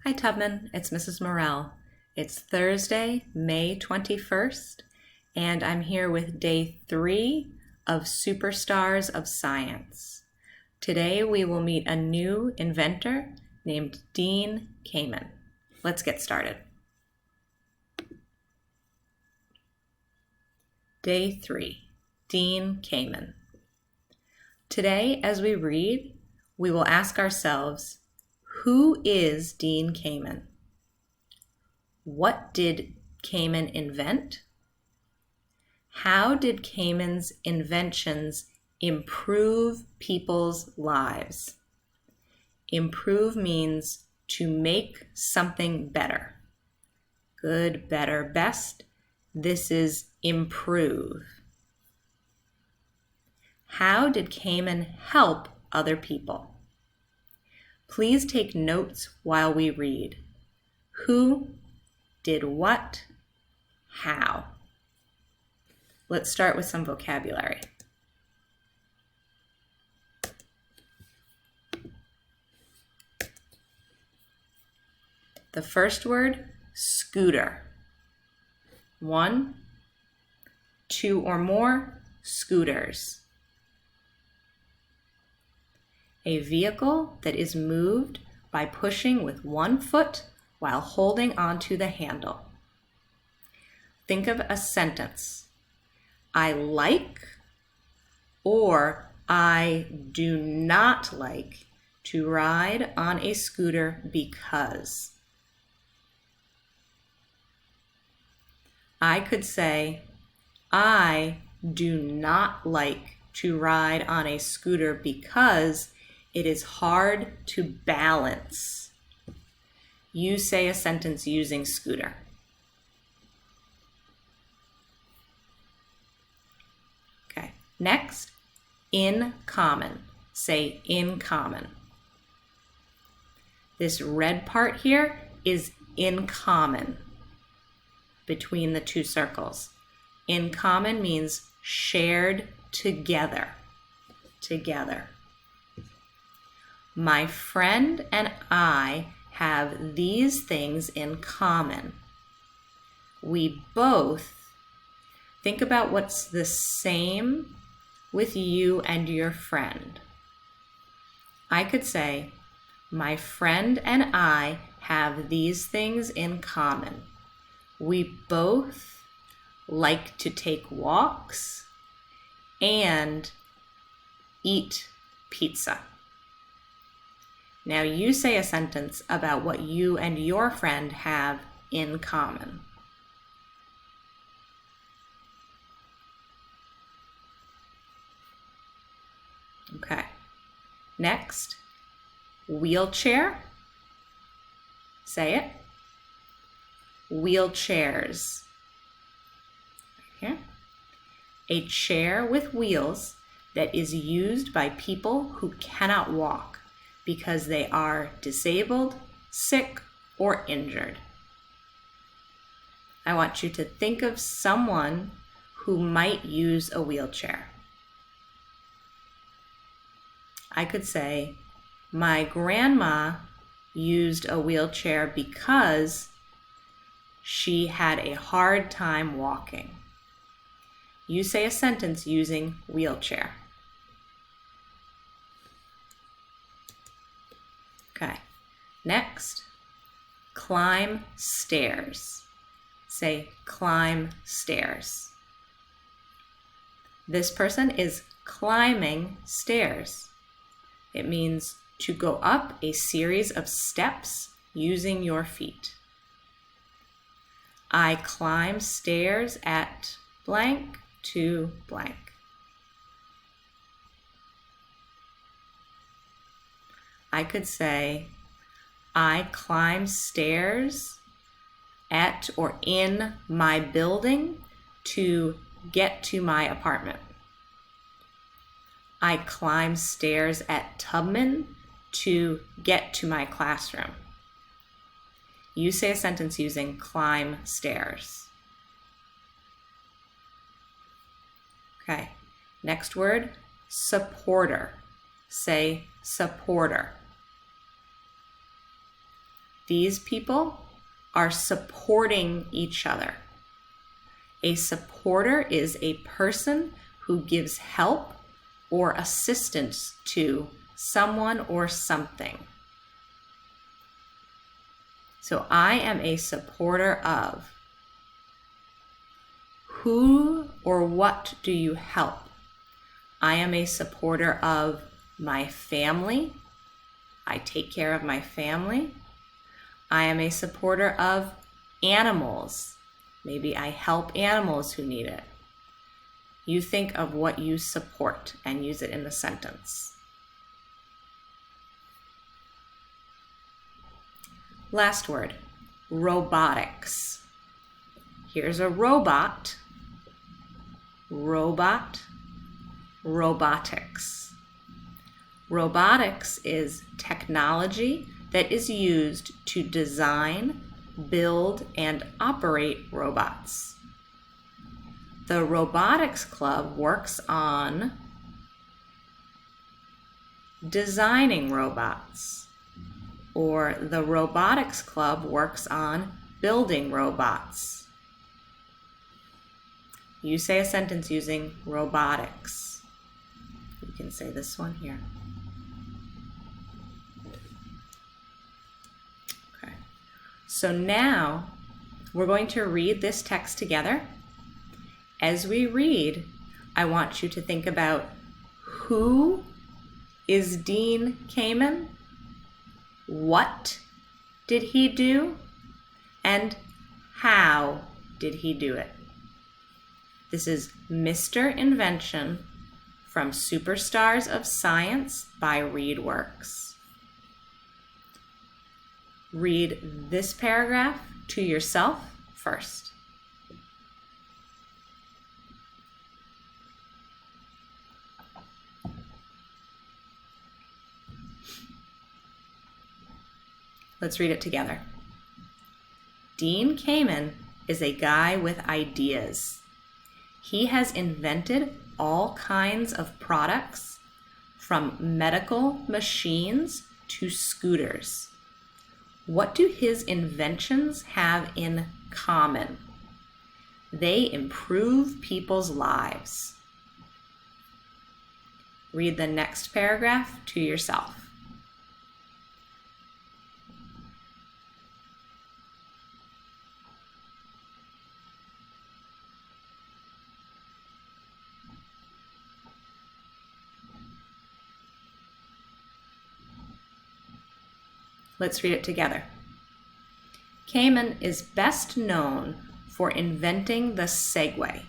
Hi Tubman, it's Mrs. Morell. It's Thursday, May 21st, and I'm here with day 3 of Superstars of Science. Today we will meet a new inventor named Dean Kamen. Let's get started. Day 3, Dean Kamen. Today, as we read, we will ask ourselves, who is Dean Kamen? What did Kamen invent? How did Kamen's inventions improve people's lives? Improve means to make something better. Good, better, best. This is improve. How did Kamen help other people? Please take notes while we read. Who did what? How? Let's start with some vocabulary. The first word, scooter. 1, 2 or more scooters. A vehicle that is moved by pushing with one foot while holding onto the handle. Think of a sentence. I like or I do not like to ride on a scooter because. I could say, I do not like to ride on a scooter because it is hard to balance. You say a sentence using scooter. Okay, next, in common. Say in common. This red part here is in common between the two circles. In common means shared together. Together. My friend and I have these things in common. We both think about what's the same with you and your friend. I could say, my friend and I have these things in common. We both like to take walks and eat pizza. Now you say a sentence about what you and your friend have in common. Okay. Next, wheelchair. Say it. Wheelchairs. Here. A chair with wheels that is used by people who cannot walk because they are disabled, sick, or injured. I want you to think of someone who might use a wheelchair. I could say, my grandma used a wheelchair because she had a hard time walking. You say a sentence using wheelchair. Okay, next, climb stairs. Say climb stairs. This person is climbing stairs. It means to go up a series of steps using your feet. I climb stairs at blank to blank. I could say, I climb stairs at or in my building to get to my apartment. I climb stairs at Tubman to get to my classroom. You say a sentence using climb stairs. Okay, next word, supporter. Say supporter. These people are supporting each other. A supporter is a person who gives help or assistance to someone or something. So I am a supporter of. Who or what do you help? I am a supporter of my family. I take care of my family. I am a supporter of animals. Maybe I help animals who need it. You think of what you support and use it in the sentence. Last word, robotics. Here's a robot. Robot, robotics. Robotics is technology that is used to design, build, and operate robots. The Robotics Club works on designing robots, or the Robotics Club works on building robots. You say a sentence using robotics. You can say this one here. Okay. So now we're going to read this text together. As we read, I want you to think about who is Dean Kamen? What did he do? And how did he do it? This is Mr. Invention from Superstars of Science by ReadWorks. Read this paragraph to yourself first. Let's read it together. Dean Kamen is a guy with ideas. He has invented all kinds of products, from medical machines to scooters. What do his inventions have in common? They improve people's lives. Read the next paragraph to yourself. Let's read it together. Kamen is best known for inventing the Segway,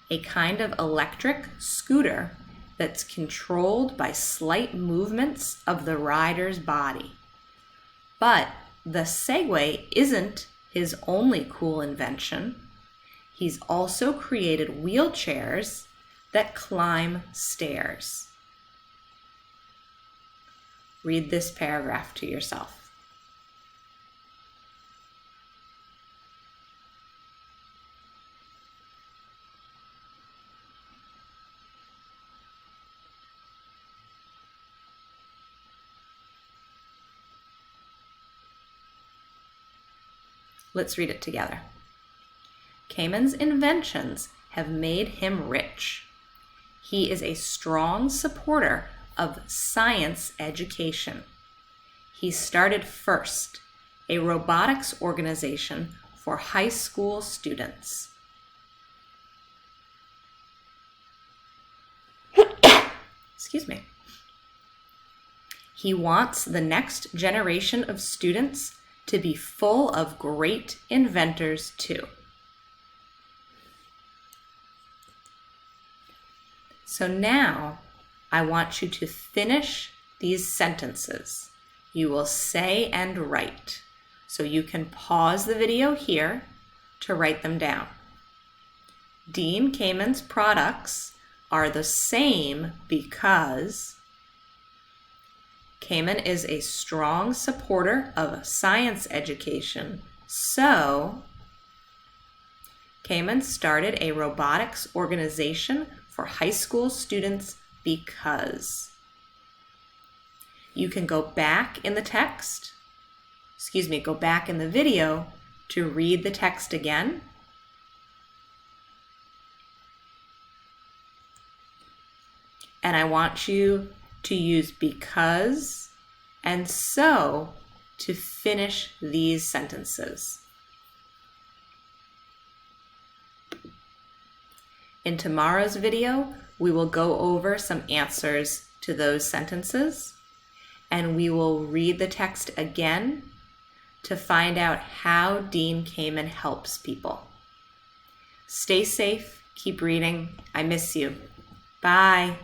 a kind of electric scooter that's controlled by slight movements of the rider's body. But the Segway isn't his only cool invention. He's also created wheelchairs that climb stairs. Read this paragraph to yourself. Let's read it together. Kamen's inventions have made him rich. He is a strong supporter of science education. He started FIRST, a robotics organization for high school students. Excuse me. He wants the next generation of students to be full of great inventors too. So now I want you to finish these sentences. You will say and write. So you can pause the video here to write them down. Dean Kamen's products are the same because Kamen is a strong supporter of science education, so Kamen started a robotics organization for high school students because. You can go back in the text go back in the video to read the text again. And I want you to use because and so to finish these sentences. In tomorrow's video, we will go over some answers to those sentences, and we will read the text again to find out how Dean Kamen helps people. Stay safe, keep reading. I miss you. Bye.